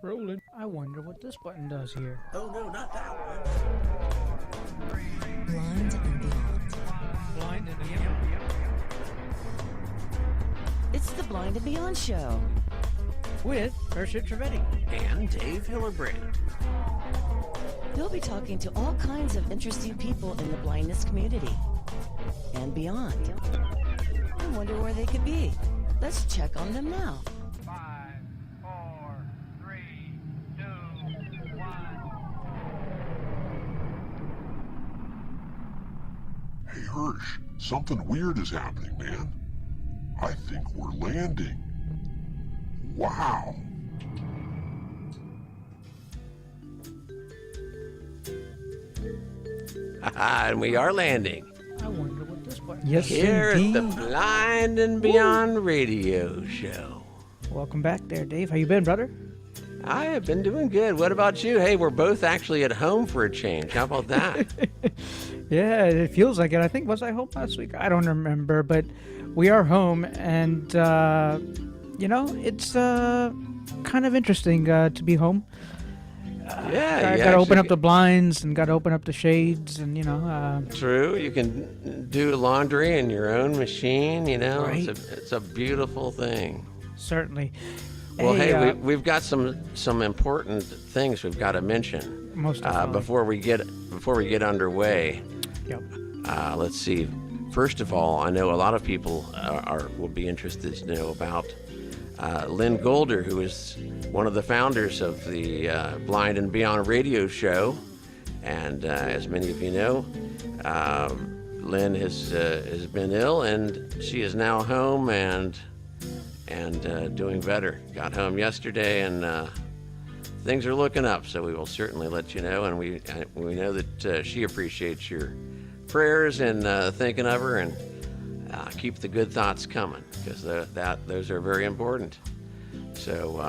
Rolling. I wonder what this button does here. Oh no, not that one. Blind and Beyond. Blind and Beyond. It's the Blind and Beyond show. With Hershi Trivedi. And Dave Hillbrand. He'll be talking to all kinds of interesting people in the blindness community and beyond. I wonder where they could be. Let's check on them now. 5, 4, 3, 2, 1. Hey, Hirsch, something weird is happening, man. I think we're landing. Wow. And we are landing. I wonder what this button does. Yes, Here indeed. at the Blind and Beyond radio show. Welcome back there, Dave. How you been, brother? I have been doing good. What about you? Hey, we're both actually at home for a change. How about that? Yeah, it feels like it. I think, was I home last week? I don't remember, but we are home, and, it's kind of interesting to be home. Yeah, Got to open up the blinds and got to open up the shades, and, True. You can do laundry in your own machine, Right. It's a beautiful thing. certainly. Well, hey, we've got some important things we've got to mention Most definitely. before we get underway. Yep. Let's see. First of all, I know a lot of people will be interested to know about Lynn Golder, who is one of the founders of the Blind and Beyond radio show. And as many of you know, Lynn has been ill, and she is now home and doing better. Got home yesterday, and things are looking up. So we will certainly let you know, and we know that she appreciates your prayers and thinking of her, and keep the good thoughts coming, because those are very important. So,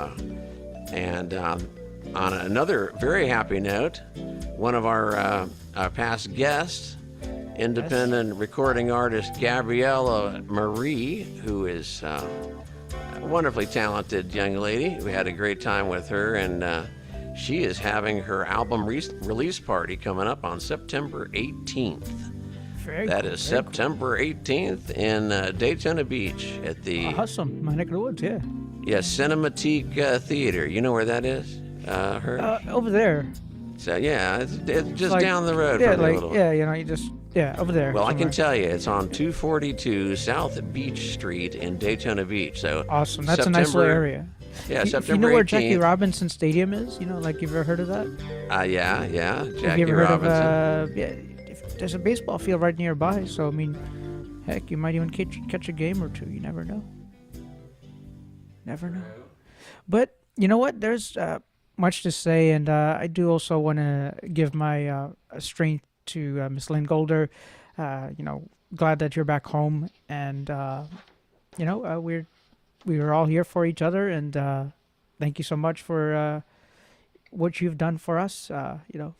on another very happy note, one of our past guests, independent recording artist Gabriela Marie, who is a wonderfully talented young lady. We had a great time with her, and she is having her album release party coming up on September 18th. That is September 18th in Daytona Beach at the Awesome. My neck of the woods, yeah. Cinematique Theater. You know where that is? Over there. So yeah, it's just Like- down the road Yeah, from like, a little. over there. Well, I can somewhere. tell you, it's on 242 South Beach Street in Daytona Beach. So Awesome. That's a nice little September- area. Yeah, You September know where 18th. Jackie Robinson Stadium is? Like, you've ever heard of that? Yeah, Have Jackie you ever heard Robinson. there's a baseball field right nearby, so, I mean, heck, you might even catch a game or two. You never know. Never know. But, you know what? There's much to say, and I do also want to give my strength to Miss Lynn Golder. Glad that you're back home, and, we were all here for each other, and thank you so much for what you've done for us,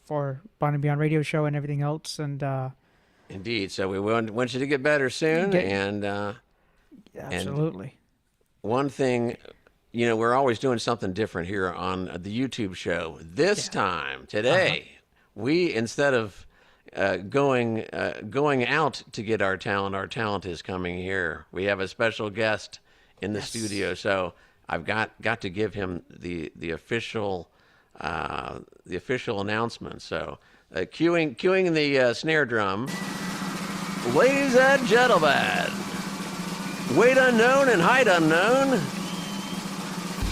for Blind and Beyond Radio Show and everything else. And Indeed. So we want you to get better soon. absolutely. One thing, we're always doing something different here on the YouTube show. This time, today, we, instead of going out to get our talent is coming here. We have a special guest in the studio, so I've got to give him the official announcement. So, cueing the snare drum, ladies and gentlemen, weight unknown and height unknown,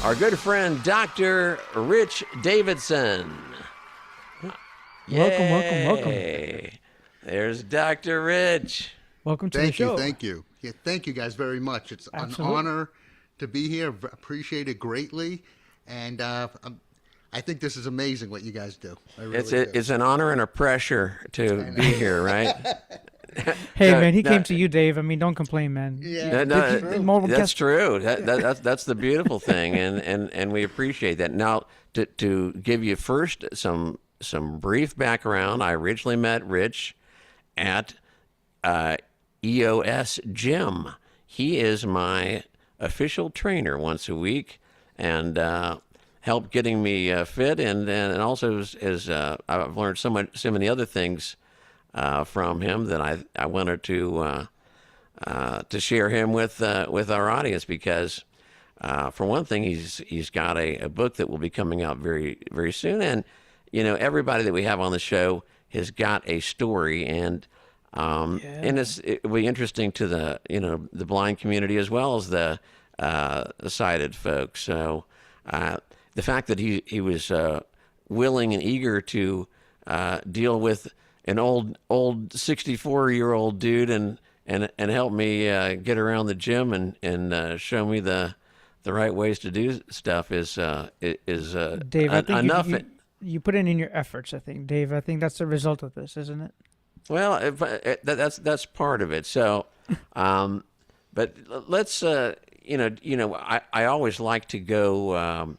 our good friend Dr. Rich Davidson. Welcome. Yay. There's Dr. Rich. Welcome to the show. Thank you. Yeah, thank you guys very much. It's Absolutely. an honor to be here. Appreciate it greatly. And I think this is amazing what you guys do. I really do. It's an honor and a pressure to be here, right? Hey, No, man, he no. came to you, Dave. I mean, don't complain, man. Yeah. More That's guests- true. That's the beautiful thing, and we appreciate that. Now, to give you first some brief background, I originally met Rich at EOS Gym. He is my official trainer once a week, and helped getting me fit, and also I've learned so many other things from him that I wanted to share him with our audience, because for one thing, he's got a book that will be coming out very, very soon, and everybody that we have on the show has got a story, and it will be interesting to the blind community as well as the sighted folks. So the fact that he was willing and eager to deal with an old 64-year-old dude and help me get around the gym and show me the right ways to do stuff is Dave, I think enough. You put in your efforts, I think, Dave. I think that's the result of this, isn't it? Well, that's part of it. So, but let's I always like to go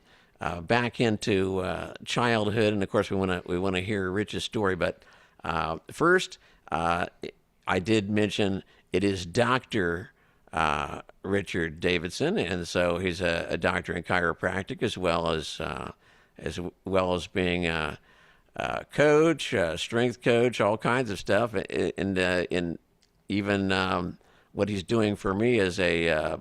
back into childhood, and of course we want to hear Rich's story. But first, I did mention it is Dr. Richard Davidson, and so he's a doctor in chiropractic as well as being a coach, strength coach, all kinds of stuff, and even what he's doing for me as a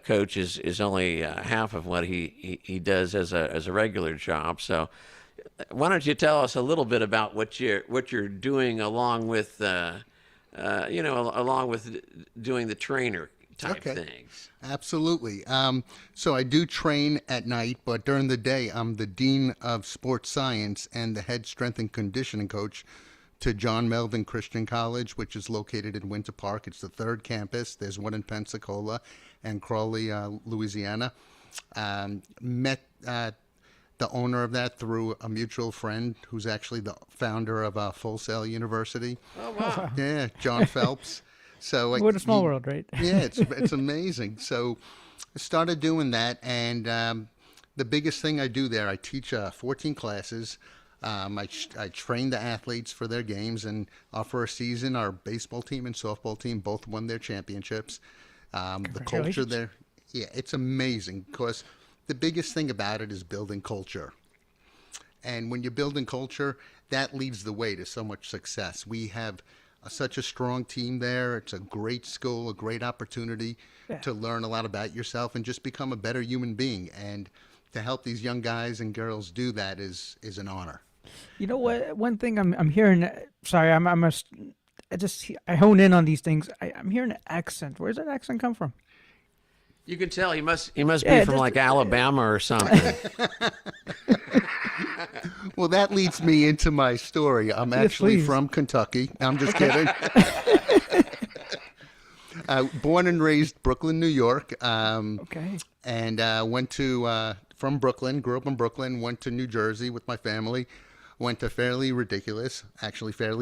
coach is only half of what he does as a regular job. So, why don't you tell us a little bit about what you're doing along with doing the trainer type things? Absolutely. So I do train at night, but during the day, I'm the Dean of Sports Science and the head strength and conditioning coach to John Melvin Christian College, which is located in Winter Park. It's the third campus. There's one in Pensacola and Crawley, Louisiana. Met the owner of that through a mutual friend who's actually the founder of Full Sail University. Oh, wow. Yeah, John Phelps. So What a small world, right? Yeah, it's amazing. So I started doing that, and the biggest thing I do there, I teach 14 classes. I train the athletes for their games, and for a season, our baseball team and softball team both won their championships. The culture there, yeah, it's amazing, because the biggest thing about it is building culture. And when you're building culture, that leads the way to so much success. We have such a strong team there. It's a great school, a great opportunity to learn a lot about yourself and just become a better human being. And to help these young guys and girls do that is an honor. You know what? One thing I'm hearing. Sorry, I hone in on these things. I'm hearing an accent. Where's that accent come from? You can tell he must be from like Alabama or something. Well, that leads me into my story. I'm actually from Kentucky. I'm just kidding. Born and raised Brooklyn, New York. Okay. And went from Brooklyn, grew up in Brooklyn, went to New Jersey with my family, went to Fairleigh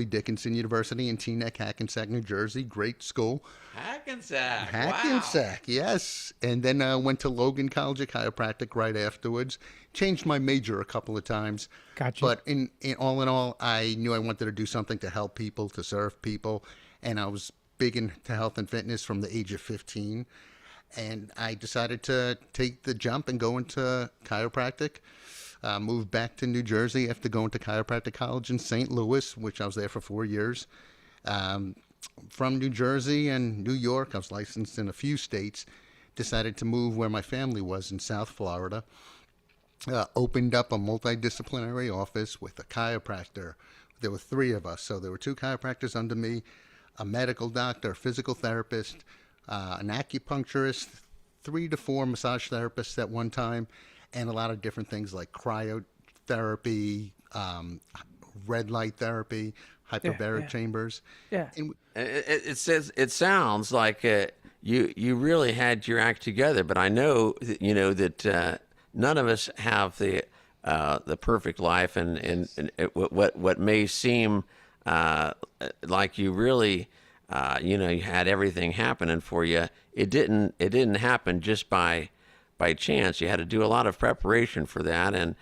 Dickinson University in Teaneck, Hackensack, New Jersey. Great school. Hackensack, yes. And then went to Logan College of Chiropractic right afterwards. Changed my major a couple of times. Gotcha. But in all, I knew I wanted to do something to help people, to serve people. And I was big into health and fitness from the age of 15. And I decided to take the jump and go into chiropractic. Moved back to New Jersey after going to chiropractic college in St. Louis, which I was there for 4 years. From New Jersey and New York, I was licensed in a few states. Decided to move where my family was in South Florida. Opened up a multidisciplinary office with a chiropractor. There were 3 of us, so there were 2 chiropractors under me, a medical doctor, a physical therapist, an acupuncturist, 3 to 4 massage therapists at one time, and a lot of different things like cryotherapy, red light therapy, hyperbaric chambers. Yeah. And It sounds like you really had your act together, but I know that none of us have the perfect life, and what may seem like you really you had everything happening for you. It didn't happen just by chance. You had to do a lot of preparation for that, and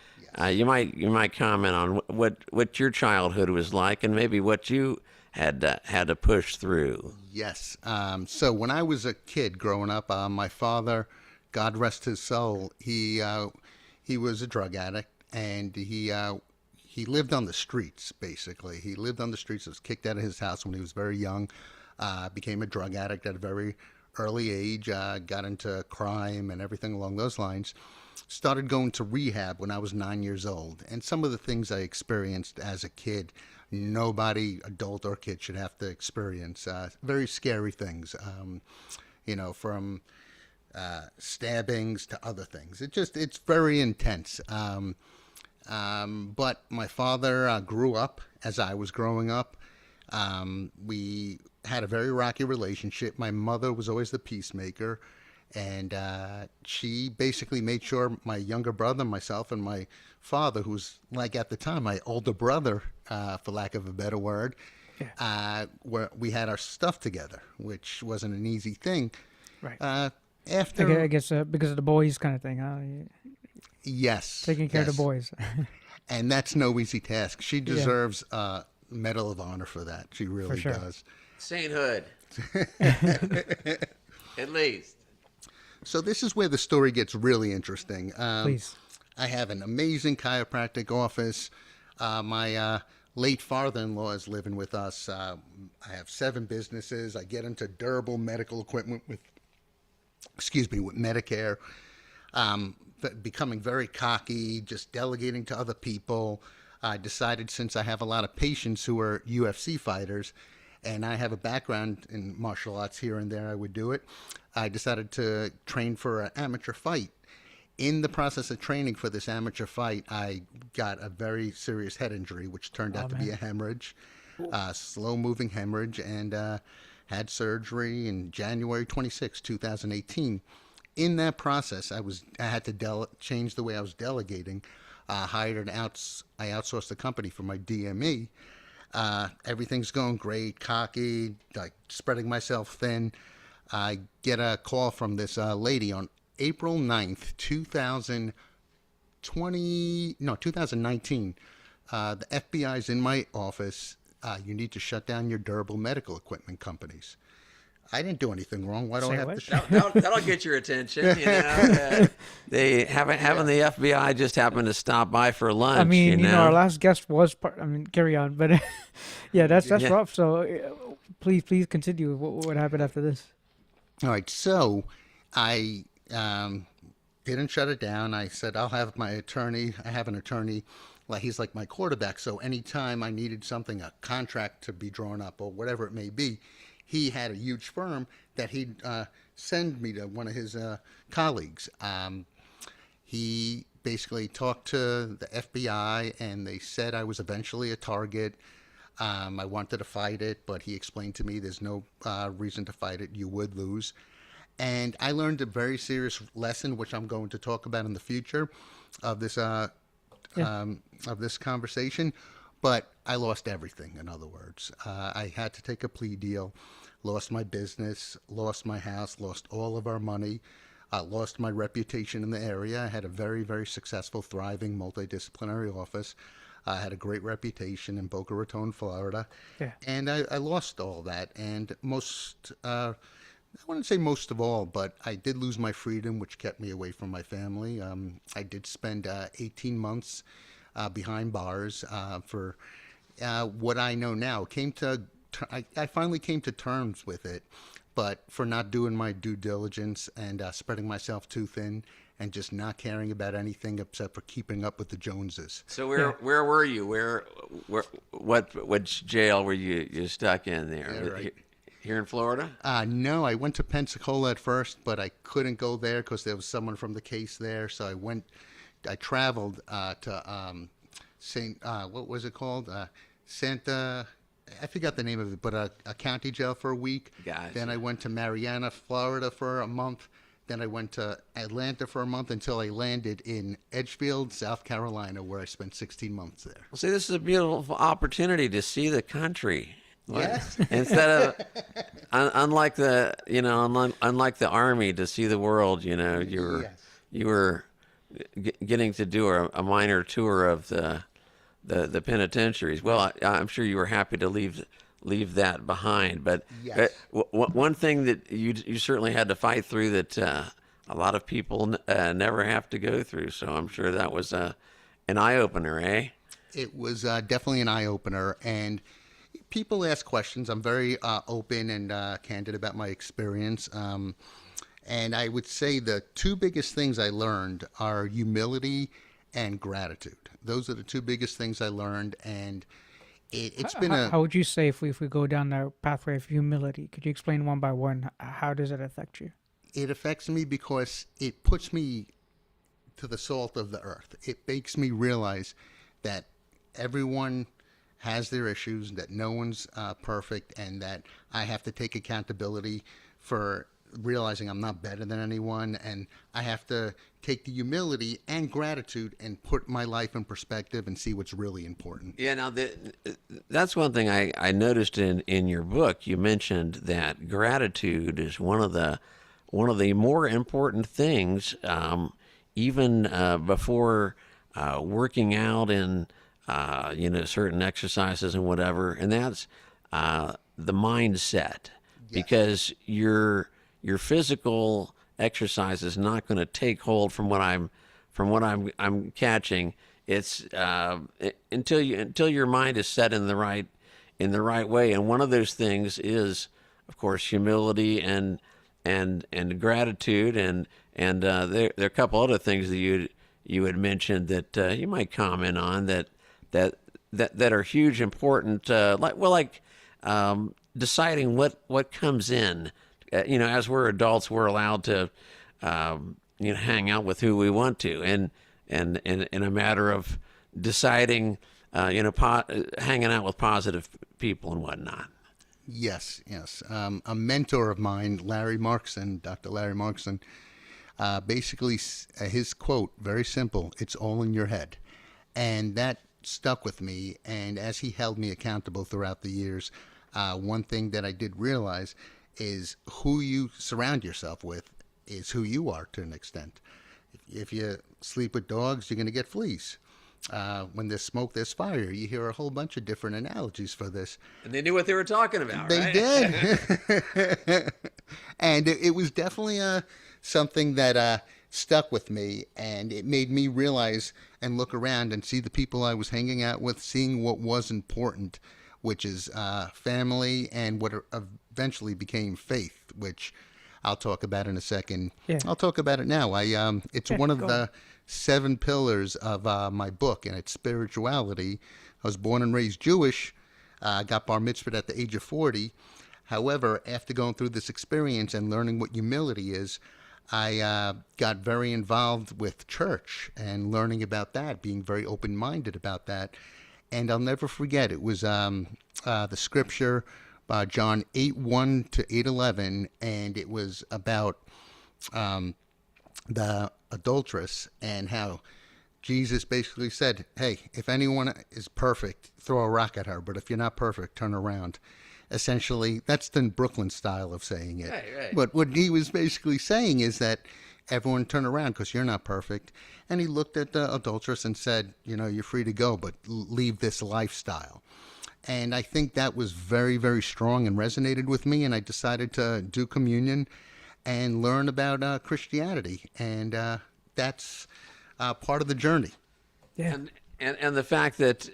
you might comment on what your childhood was like, and maybe what you had to push through. Yes. So when I was a kid growing up, my father, God rest his soul, he he was a drug addict, and he lived on the streets, basically. He lived on the streets, was kicked out of his house when he was very young, became a drug addict at a very early age, got into crime and everything along those lines. Started going to rehab when I was 9 years old. And some of the things I experienced as a kid, nobody, adult or kid, should have to experience. Very scary things, from stabbings to other things. It's very intense. But my father grew up as I was growing up. We had a very rocky relationship. My mother was always the peacemaker, and she basically made sure my younger brother, myself, and my father, who's like at the time my older brother, for lack of a better word, we had our stuff together, which wasn't an easy thing. Right. After I guess because of the boys kind of thing, huh? Yes. Taking care of the boys. And that's no easy task. She deserves a Medal of Honor for that. She really does. Sainthood. At least. So this is where the story gets really interesting. Please. I have an amazing chiropractic office. My late father-in-law is living with us. I have 7 businesses. I get into durable medical equipment with Medicare. Becoming very cocky, just delegating to other people. I decided, since I have a lot of patients who are UFC fighters, and I have a background in martial arts here and there, I would do it. I decided to train for an amateur fight. In the process of training for this amateur fight, I got a very serious head injury, which turned out to be a hemorrhage, slow-moving hemorrhage, and had surgery in January 26, 2018. In that process, I had to change the way I was delegating. I outsourced the company for my DME. Everything's going great, cocky, like spreading myself thin. I get a call from this lady on April 9th, 2019. The FBI's in my office. You need to shut down your durable medical equipment companies. I didn't do anything wrong. Why do I have to? That'll get your attention. They having the FBI just happen to stop by for lunch. I mean, our last guest was carry on, but that's rough. So please continue. What happened after this? All right. So I didn't shut it down. I said, I'll have my attorney. I have an attorney. He's like my quarterback. So anytime I needed something, a contract to be drawn up or whatever it may be, he had a huge firm that he'd send me to one of his colleagues. He basically talked to the FBI, and they said I was eventually a target. I wanted to fight it, but he explained to me there's no reason to fight it. You would lose. And I learned a very serious lesson, which I'm going to talk about in the future of this conversation. But I lost everything, in other words. I had to take a plea deal, lost my business, lost my house, lost all of our money, lost my reputation in the area. I had a very, very successful, thriving, multidisciplinary office. I had a great reputation in Boca Raton, Florida. Yeah. And I lost all that. And I wouldn't say most of all, but I did lose my freedom, which kept me away from my family. I did spend 18 months behind bars for what I know now. I finally came to terms with it, but for not doing my due diligence and spreading myself too thin and just not caring about anything except for keeping up with the Joneses. So where were you? What jail were you stuck in there? Yeah, right. Here in Florida? No, I went to Pensacola at first, but I couldn't go there because there was someone from the case there. So I traveled to what was it called? Santa, I forgot the name of it, but a county jail for a week. Gotcha. Then I went to Marianna, Florida for a month. Then I went to Atlanta for a month until I landed in Edgefield, South Carolina, where I spent 16 months there. Well, see, this is a beautiful opportunity to see the country. Yes. Instead of, unlike the Army, to see the world, you were getting to do a minor tour of the penitentiaries. Well, I'm sure you were happy to leave that behind. But yes. One thing that you certainly had to fight through that a lot of people never have to go through. So I'm sure that was an eye opener, eh? It was definitely an eye opener, and people ask questions. I'm very open and candid about my experience. And I would say the two biggest things I learned are humility and gratitude. Those are the two biggest things I learned, and it's been How would you say if we go down the pathway of humility? Could you explain one by one? How does it affect you? it affects me because it puts me to the salt of the earth. It makes me realize that everyone has their issues, that no one's perfect, and that I have to take accountability for realizing I'm not better than anyone, and I have to take the humility and gratitude and put my life in perspective and see what's really important. Yeah, now that's one thing I noticed in your book. You mentioned that gratitude is one of the more important things, even before working out and certain exercises and whatever, and that's the mindset, because your physical exercise is not going to take hold from what I'm catching. It's until your mind is set in the right way, and one of those things is, of course, humility and gratitude, and there are a couple other things that you had mentioned that you might comment on that are huge, important, like deciding what comes in. As we're adults, we're allowed to hang out with who we want to, and in a matter of deciding, hanging out with positive people and whatnot. Yes. A mentor of mine, Dr. Larry Markson, basically his quote, very simple, "It's all in your head." And that stuck with me. And as he held me accountable throughout the years, one thing that I did realize is who you surround yourself with is who you are to an extent. If you sleep with dogs, you're going to get fleas. When there's smoke, there's fire. You hear a whole bunch of different analogies for this. And they knew what they were talking about, They right? did. And it was definitely something that stuck with me, and it made me realize and look around and see the people I was hanging out with, seeing what was important, which is family and what eventually became faith, which I'll talk about in a second. Yeah. I'll talk about it now. It's one of the 7 pillars of my book, and it's spirituality. I was born and raised Jewish. Got bar mitzvahed at the age of 40. However, after going through this experience and learning what humility is, I got very involved with church and learning about that, being very open-minded about that. And I'll never forget, it was the scripture by John 8:1 to 8:11, and it was about the adulteress and how Jesus basically said, "Hey, if anyone is perfect, throw a rock at her, but if you're not perfect, turn around." Essentially, that's the Brooklyn style of saying it. Right. But what he was basically saying is that everyone turn around because you're not perfect. And he looked at the adulteress and said, you're free to go, but leave this lifestyle. And I think that was very, very strong and resonated with me. And I decided to do communion and learn about Christianity. And that's part of the journey. Yeah. And the fact that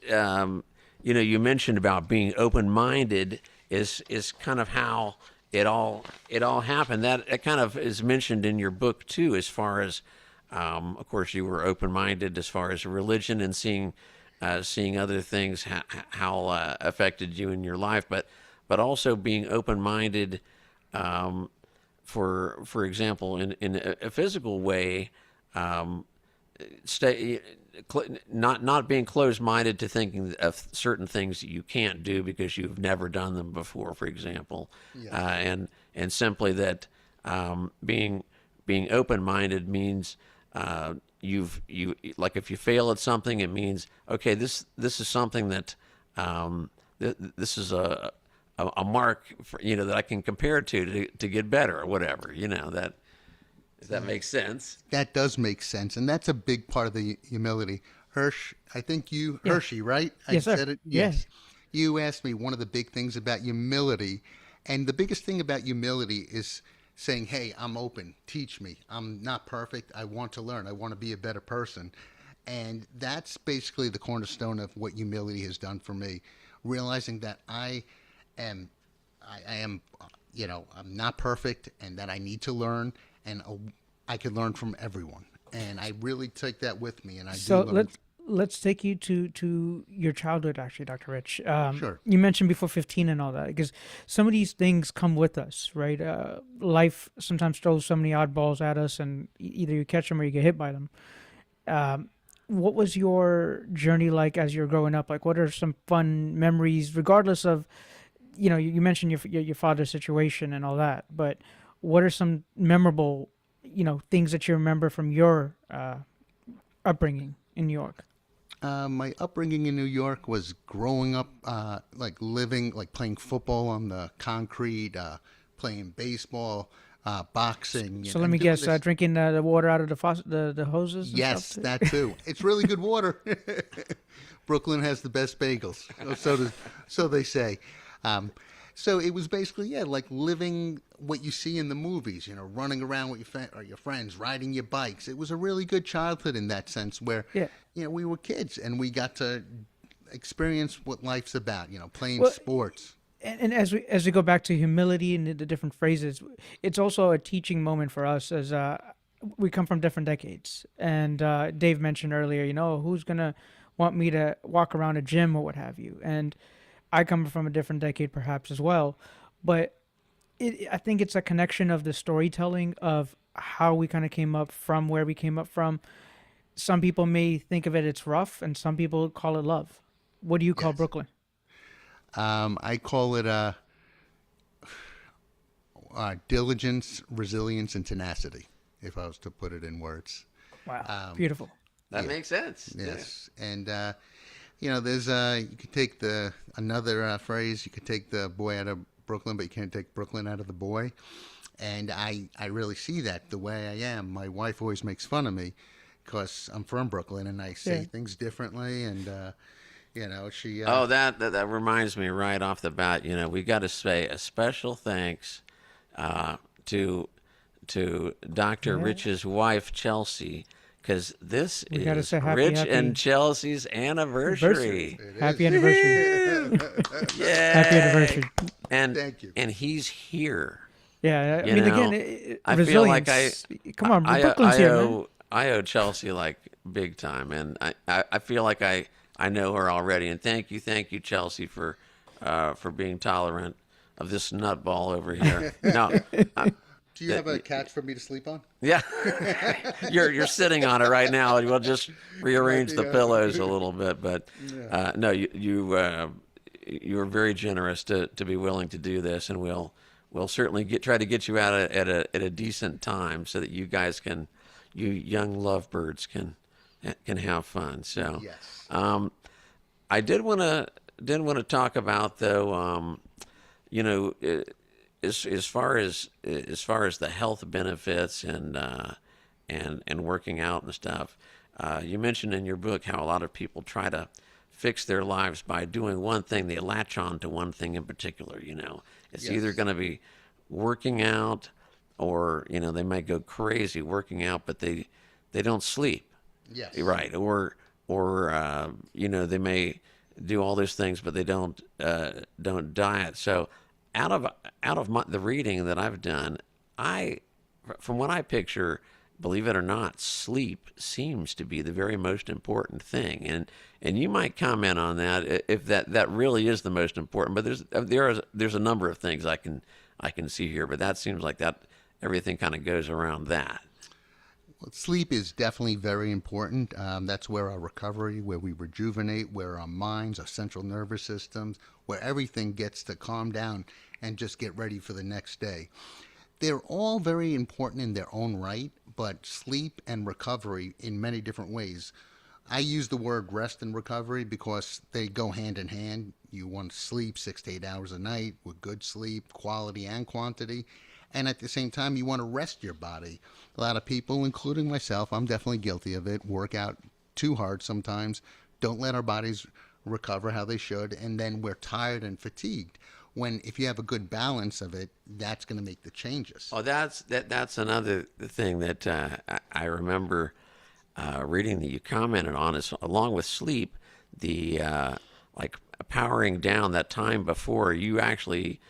you mentioned about being open-minded is kind of how it all happened. That it kind of is mentioned in your book too, as far as of course you were open-minded as far as religion and seeing other things how affected you in your life, but also being open-minded for example in a physical way, not being closed-minded to thinking of certain things that you can't do because you've never done them before, for example. And simply that being open-minded means you like if you fail at something, it means okay, this is something that this is a mark for, that I can compare to get better or whatever. That. If that makes sense. That does make sense, and that's a big part of the humility. I think Hershi, right? Yes, sir. Said it? Yes. You asked me one of the big things about humility, and the biggest thing about humility is saying, hey, I'm open, teach me. I'm not perfect. I want to learn. I want to be a better person. And that's basically the cornerstone of what humility has done for me. Realizing that am, I am, I'm not perfect, and that I need to learn, and I can learn from everyone. And I really take that with me, and I So do learn. let's take you to your childhood, actually, Dr. Rich. Sure. You mentioned before 15 and all that, because some of these things come with us, right? Life sometimes throws so many oddballs at us, and either you catch them or you get hit by them. What was your journey like as you're growing up? Like, what are some fun memories, regardless of, you mentioned your father's situation and all that, but what are some memorable, things that you remember from your upbringing in New York? My upbringing in New York was growing up, living, playing football on the concrete, playing baseball, boxing. So let me doing guess, this- drinking the water out of the hoses. And Yes, stuff too? that too. It's really good water. Brooklyn has the best bagels, so they say. So it was basically, like living what you see in the movies, running around with your friends, riding your bikes. It was a really good childhood in that sense where, Yeah. we were kids and we got to experience what life's about, playing Well, sports. And as we go back to humility and the different phrases, it's also a teaching moment for us as we come from different decades. And Dave mentioned earlier, who's gonna want me to walk around a gym or what have you. And I come from a different decade, perhaps as well. But I think it's a connection of the storytelling of how we kind of came up from where we came up from. Some people may think of it it's rough, and some people call it love. What do you call Yes. Brooklyn? I call it diligence, resilience, and tenacity, if I was to put it in words. Wow, beautiful. That makes sense. Yes, and there's you could take another phrase. You could take the boy out of Brooklyn, but you can't take Brooklyn out of the boy. And I really see that the way I am. My wife always makes fun of me because I'm from Brooklyn and I say things differently. And she. That reminds me right off the bat. We got to say a special thanks to Dr. Rich's wife Chelsea, because this gotta is say Rich happy- and Chelsea's anniversary. Happy anniversary. Yeah, Happy anniversary. And Thank you. And he's here. Yeah, I You mean, know, again, I feel like resilience. Come on, I Brooklyn's here, man. I owe Chelsea like big time, and I feel like I know her already. And thank you, Chelsea, for being tolerant of this nutball over here. No, Do you have a couch for me to sleep on? yeah, you're sitting on it right now. We'll just rearrange the pillows a little bit, but no, you were very generous to be willing to do this, and we'll certainly try to get you out at a decent time so that you guys you young lovebirds can have fun. So Yes. I did want to talk about though, as far as the health benefits and working out and stuff. You mentioned in your book how a lot of people try to fix their lives by doing one thing. They latch on to one thing in particular. It's either going to be working out, or they might go crazy working out, but they don't sleep. Yes. Right. Or they may do all those things, but they don't diet. So out of the reading that I've done, from what I picture, believe it or not, sleep seems to be the very most important thing. And you might comment on that if that really is the most important. But there's a number of things I can see here, but that seems like that everything kind of goes around that. Well, sleep is definitely very important. That's where our recovery, where we rejuvenate, where our minds, our central nervous systems, where everything gets to calm down and just get ready for the next day. They're all very important in their own right, but sleep and recovery in many different ways. I use the word rest and recovery because they go hand in hand. You want to sleep 6 to 8 hours a night with good sleep, quality and quantity. And at the same time, you want to rest your body. A lot of people, including myself, I'm definitely guilty of it, work out too hard sometimes, don't let our bodies recover how they should, and then we're tired and fatigued. when if you have a good balance of it, that's going to make the changes. Oh, that's another thing that I remember reading that you commented on is along with sleep, the like powering down that time before you actually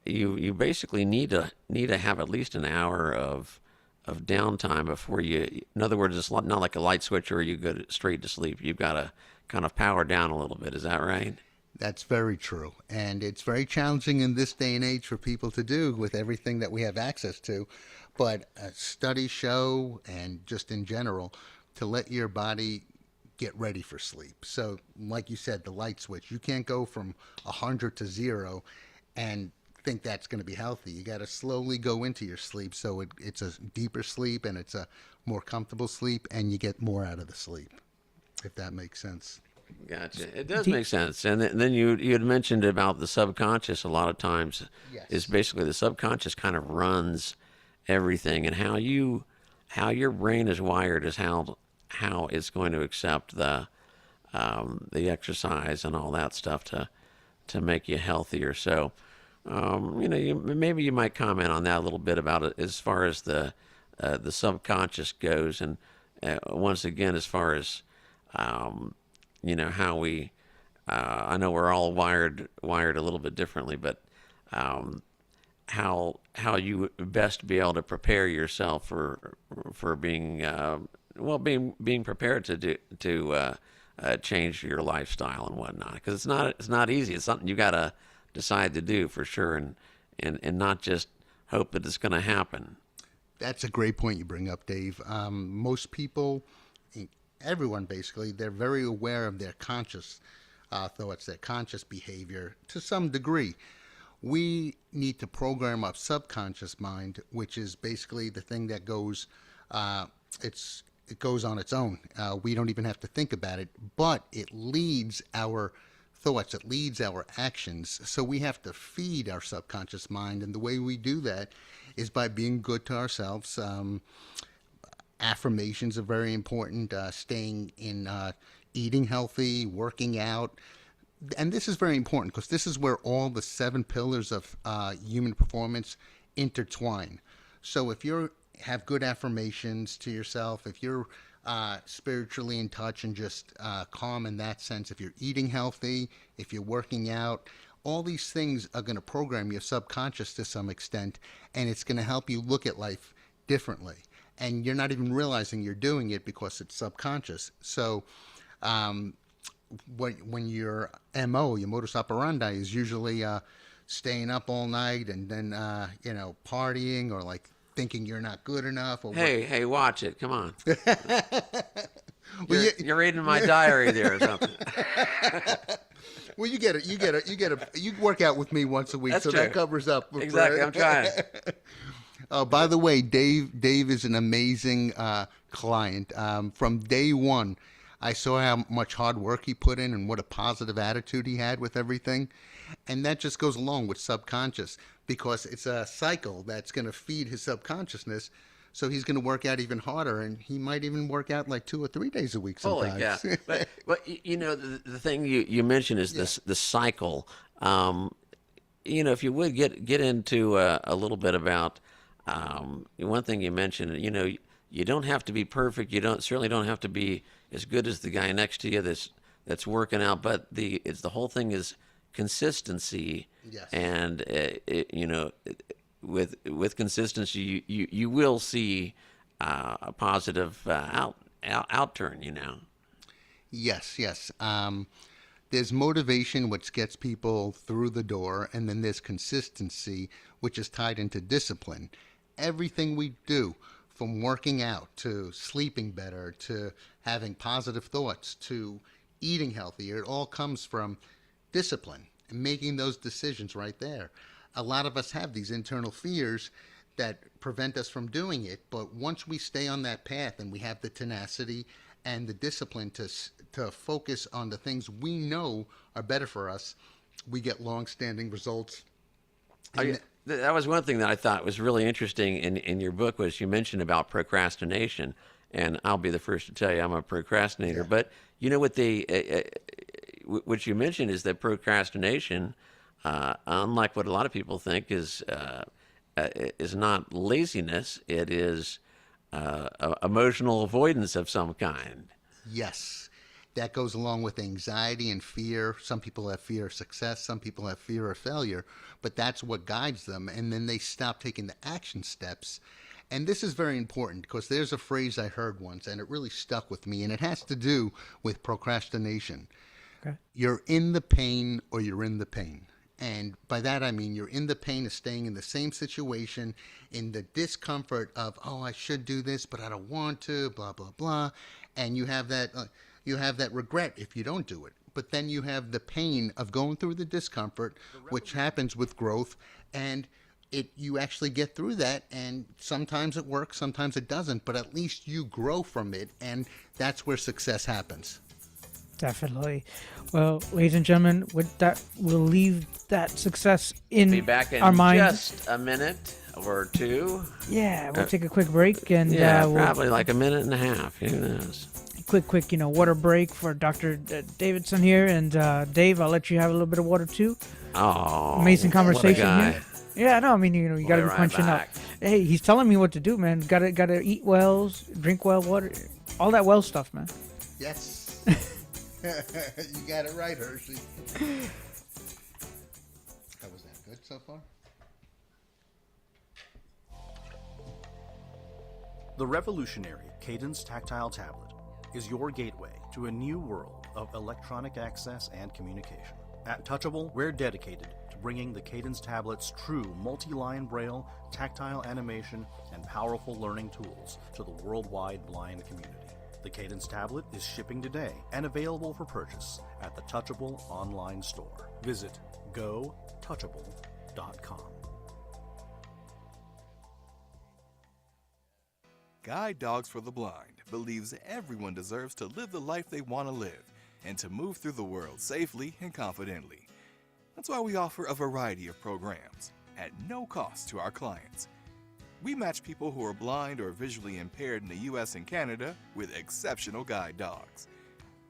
you basically need to have at least an hour of downtime before you. In other words, it's not like a light switch where you go straight to sleep. You've got to kind of power down a little bit. Is that right? That's very true. And it's very challenging in this day and age for people to do with everything that we have access to. But studies show, and just in general, to let your body get ready for sleep. So, like you said, the light switch, you can't go from 100 to 0 and think that's going to be healthy. You got to slowly go into your sleep so it's a deeper sleep and it's a more comfortable sleep, and you get more out of the sleep, if that makes sense. Gotcha. It does make sense. And then you had mentioned about the subconscious a lot of times. Yes. Is basically the subconscious kind of runs everything, and how your brain is wired is how it's going to accept the exercise and all that stuff to make you healthier. So, maybe you might comment on that a little bit about it as far as the subconscious goes, and once again, as far as how we, I know we're all wired a little bit differently, but how you best be able to prepare yourself for being being prepared to change your lifestyle and whatnot, because it's not easy. It's something you got to decide to do for sure, and not just hope that it's going to happen. That's a great point you bring up, Dave. Most people, everyone basically, they're very aware of their conscious thoughts, their conscious behavior to some degree. We need to program our subconscious mind, which is basically the thing that goes, it goes on its own. We don't even have to think about it, but it leads our thoughts, it leads our actions. So we have to feed our subconscious mind, and the way we do that is by being good to ourselves. Affirmations are very important, staying in, eating healthy, working out. And this is very important because this is where all the 7 pillars of human performance intertwine. So if you have good affirmations to yourself, if you're spiritually in touch and just calm in that sense, if you're eating healthy, if you're working out, all these things are going to program your subconscious to some extent, and it's going to help you look at life differently. And you're not even realizing you're doing it because it's subconscious. So when your MO, your modus operandi, is usually staying up all night and then, partying, or like thinking you're not good enough. Or Hey, watch it. Come on. Well, You're reading my diary there or something. Well, you get it. You work out with me once a week, That's so true. that covers up. Exactly. I'm trying. By the way, Dave is an amazing client. From day one, I saw how much hard work he put in and what a positive attitude he had with everything. And that just goes along with subconscious, because it's a cycle that's going to feed his subconsciousness. So he's going to work out even harder, and he might even work out like 2 or 3 days a week sometimes. Holy cow. But the thing you mentioned is the cycle. If you would get into a little bit about one thing you mentioned, you don't have to be perfect. You certainly don't have to be as good as the guy next to you that's working out. But the whole thing is consistency. Yes. And with consistency, you will see a positive outturn. Yes. There's motivation, which gets people through the door, and then there's consistency, which is tied into discipline. Everything we do, from working out to sleeping better to having positive thoughts to eating healthier, it all comes from discipline and making those decisions right there. A lot of us have these internal fears that prevent us from doing it, but once we stay on that path and we have the tenacity and the discipline to focus on the things we know are better for us, we get long-standing results. That was one thing that I thought was really interesting in your book, was you mentioned about procrastination, and I'll be the first to tell you I'm a procrastinator. Yeah. But what you mentioned is that procrastination unlike what a lot of people think, is not laziness. It is emotional avoidance of some kind. Yes. That goes along with anxiety and fear. Some people have fear of success. Some people have fear of failure. But that's what guides them. And then they stop taking the action steps. And this is very important because there's a phrase I heard once and it really stuck with me. And it has to do with procrastination. Okay. You're in the pain or you're in the pain. And by that I mean you're in the pain of staying in the same situation, in the discomfort of, oh, I should do this, but I don't want to, blah, blah, blah. And you have that regret if you don't do it. But then you have the pain of going through the discomfort, which happens with growth, and you actually get through that, and sometimes it works, sometimes it doesn't, but at least you grow from it, and that's where success happens. Definitely. Well, ladies and gentlemen, with that, we'll leave that success in Be back in our mind. just a minute or two. Yeah, we'll take a quick break and Yeah, we'll probably like a minute and a half. Who knows? quick, water break for Dr. Davidson here. And Dave, I'll let you have a little bit of water too. Oh, Amazing conversation what a guy. here. Yeah, no, I mean, you got to We'll be be punching right up. back. Hey, he's telling me what to do, man. Gotta eat well, drink well, water, all that well stuff, man. Yes. You got it right, Hershi. How was that? Good so far? The revolutionary Cadence Tactile tablet is your gateway to a new world of electronic access and communication. At Touchable, we're dedicated to bringing the Cadence tablet's true multi-line braille, tactile animation, and powerful learning tools to the worldwide blind community. The Cadence tablet is shipping today and available for purchase at the Touchable online store. Visit gotouchable.com. Guide Dogs for the Blind believes everyone deserves to live the life they want to live and to move through the world safely and confidently. That's why we offer a variety of programs at no cost to our clients. We match people who are blind or visually impaired in the U.S. and Canada with exceptional guide dogs.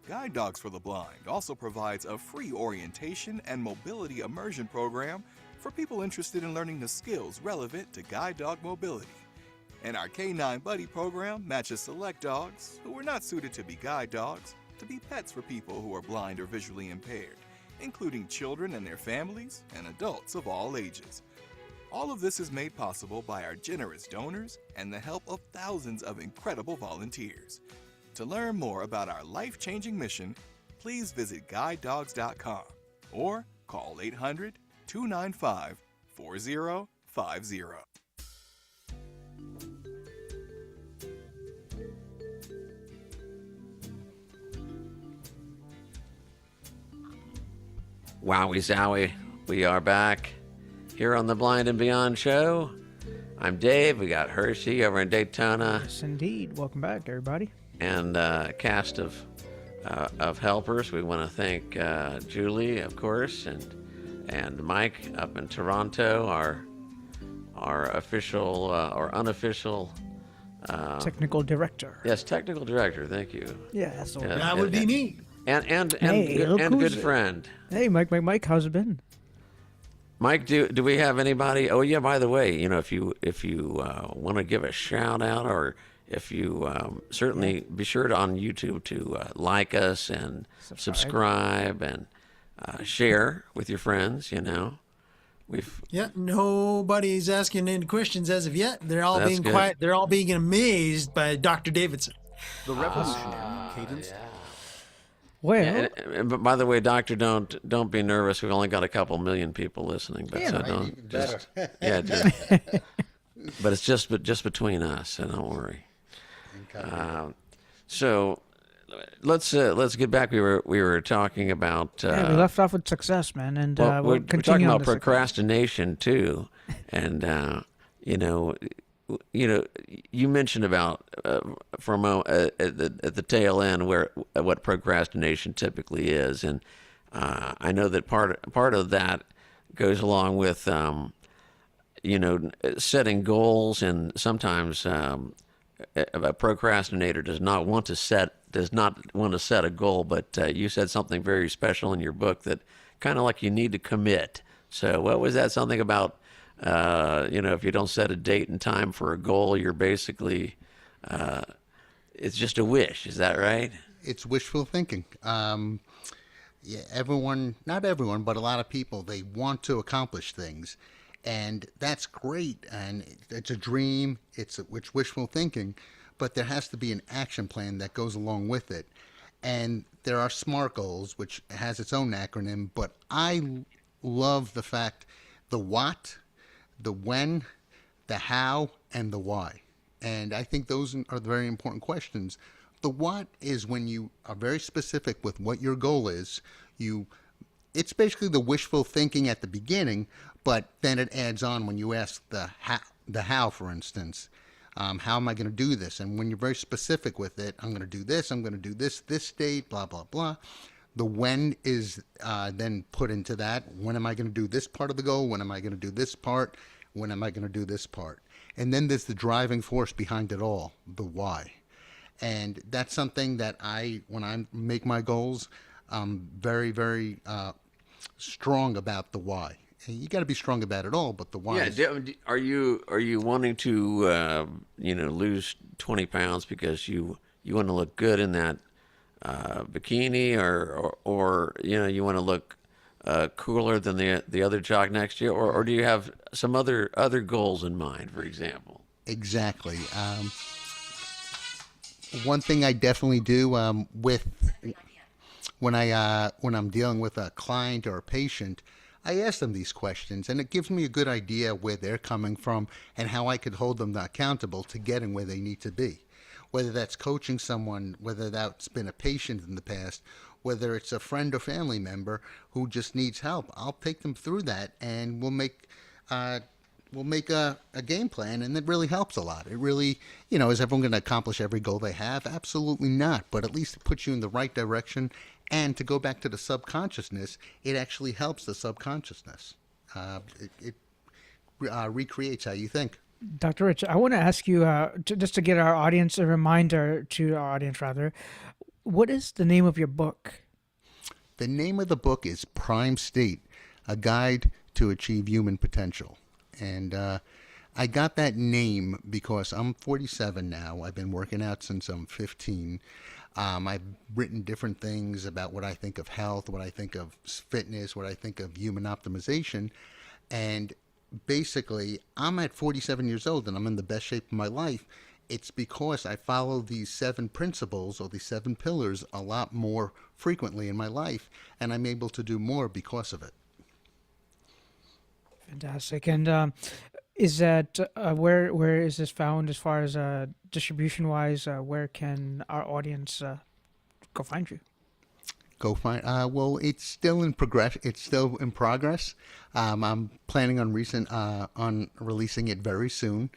Guide Dogs for the Blind also provides a free orientation and mobility immersion program for people interested in learning the skills relevant to guide dog mobility. And our K9 Buddy program matches select dogs who are not suited to be guide dogs to be pets for people who are blind or visually impaired, including children and their families and adults of all ages. All of this is made possible by our generous donors and the help of thousands of incredible volunteers. To learn more about our life-changing mission, please visit guidedogs.com or call 800-295-4050. Wowie zowie, we are back here on the Blind and Beyond show. I'm Dave. We got Hershi over in Daytona Yes, indeed. Welcome back, everybody. and a cast of helpers. We want to thank Julie, of course, and Mike up in Toronto, our official or unofficial. Technical director. Yes, technical director. Thank you. Yeah, that's the Yeah, one. That would be me. And Hey, look good who's- friend. Hey, Mike, how's it been? Mike, do we have anybody? Oh yeah, by the way, if you want to give a shout out, or if you certainly be sure to on YouTube to like us and subscribe and share with your friends. Yeah, nobody's asking any questions as of yet. They're all That's being good. quiet. They're all being amazed by Dr. Davidson. The revolutionary Cadence Well, But by the way, Doctor, don't be nervous. We've only got a couple million people listening, but so Right, don't even just better. but it's just between us, so don't worry. So let's get back. We were talking about yeah, we left off with success, man, and well, we'll we're continue talking on about the success. procrastination too, and you mentioned about for a moment at the tail end what procrastination typically is, and I know that part of that goes along with setting goals, and sometimes a procrastinator does not want to set a goal, but you said something very special in your book that kind of like you need to commit. So what was that? Something about, if you don't set a date and time for a goal, you're basically, it's just a wish. Is that right? It's wishful thinking. Yeah, not everyone, but a lot of people, they want to accomplish things. And that's great. And it's a dream. It's wishful thinking. But there has to be an action plan that goes along with it. And there are SMART goals, which has its own acronym. But I love the fact the what, the when, the how, and the why. And I think those are very important questions. The what is when you are very specific with what your goal is. It's basically the wishful thinking at the beginning, but then it adds on when you ask the how, for instance. How am I going to do this? And when you're very specific with it, I'm going to do this, I'm going to do this date, blah, blah, blah. The when is then put into that. When am I going to do this part of the goal? When am I going to do this part? When am I going to do this part? And then there's the driving force behind it all, the why. And that's something that when I make my goals, I'm very, very strong about the why. And you got to be strong about it all, but the why. Yeah. Are you wanting to lose 20 pounds because you want to look good in that bikini, or you want to look cooler than the other jock next to you, or do you have some other goals in mind, for example? Exactly. One thing I definitely do when I'm dealing with a client or a patient, I ask them these questions, and it gives me a good idea where they're coming from and how I could hold them accountable to getting where they need to be. Whether that's coaching someone, whether that's been a patient in the past, whether it's a friend or family member who just needs help, I'll take them through that, and we'll make a game plan, and it really helps a lot. It really, is everyone going to accomplish every goal they have? Absolutely not, but at least it puts you in the right direction. And to go back to the subconsciousness, it actually helps the subconsciousness. It recreates how you think. Dr. Rich, I want to ask you, just to get our audience, a reminder to our audience rather, what is the name of your book? The name of the book is Prime State, A Guide to Achieve Human Potential. And I got that name because I'm 47 now. I've been working out since I'm 15. I've written different things about what I think of health, what I think of fitness, what I think of human optimization. And basically, I'm at 47 years old and I'm in the best shape of my life. It's because I follow these 7 principles or these 7 pillars a lot more frequently in my life, and I'm able to do more because of it. Fantastic. And is that where is this found as far as distribution wise? Where can our audience go find you? Go find. Well, it's still in progress. It's still in progress. I'm planning on releasing it very soon.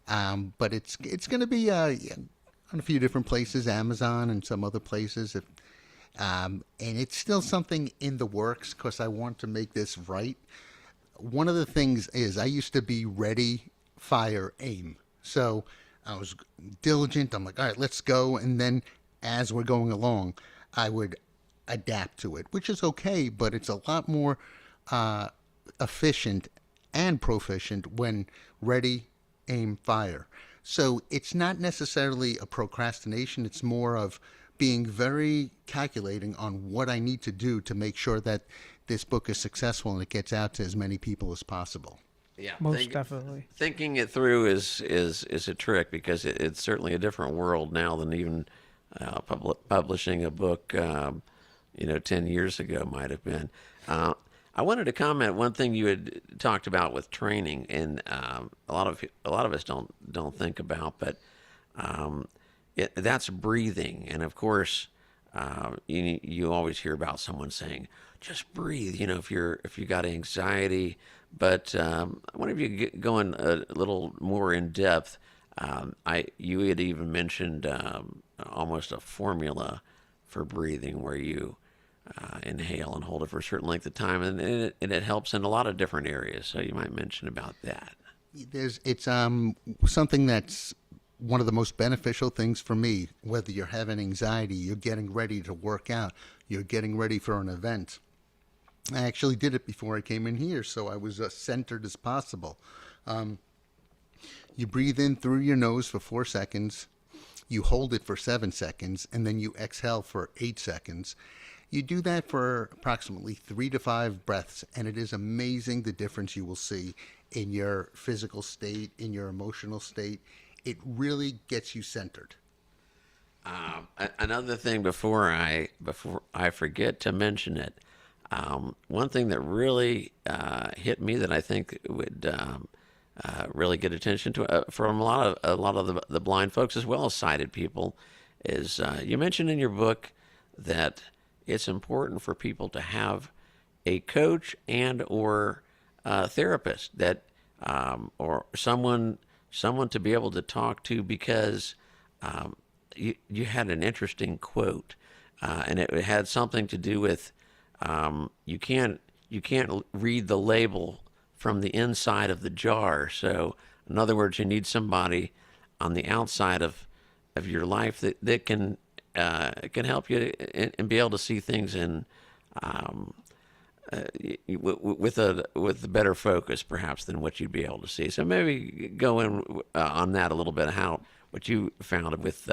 But it's going to be on a few different places, Amazon and some other places. And it's still something in the works because I want to make this right. One of the things is I used to be ready, fire, aim. So I was diligent. I'm like, all right, let's go. And then as we're going along, I would adapt to it, which is okay, but it's a lot more efficient and proficient when ready, aim, fire. So it's not necessarily a procrastination. It's more of being very calculating on what I need to do to make sure that this book is successful and it gets out to as many people as possible. Yeah, Most definitely. Thinking it through is a trick because it's certainly a different world now than even publishing a book, 10 years ago might have been. I wanted to comment one thing you had talked about with training, and a lot of us don't think about, but that's breathing. And of course, you always hear about someone saying, "Just breathe." If you got anxiety. But I wonder if you could go in a little more in depth. You had even mentioned almost a formula for breathing where you inhale and hold it for a certain length of time, and it helps in a lot of different areas. So you might mention about that. It's something that's one of the most beneficial things for me. Whether you're having anxiety, you're getting ready to work out, you're getting ready for an event. I actually did it before I came in here, so I was as centered as possible. You breathe in through your nose for 4 seconds, you hold it for 7 seconds, and then you exhale for 8 seconds. You do that for approximately 3 to 5 breaths, and it is amazing the difference you will see in your physical state, in your emotional state. It really gets you centered. Another thing before I forget to mention it, one thing that really hit me that I think would really get attention to from a lot of the blind folks as well as sighted people is you mentioned in your book that it's important for people to have a coach and or therapist that or someone to be able to talk to because you had an interesting quote and it had something to do with you can't read the label from the inside of the jar. So in other words, you need somebody on the outside of your life that can help you and be able to see things in with a better focus perhaps than what you'd be able to see. So maybe go in on that a little bit, what you found with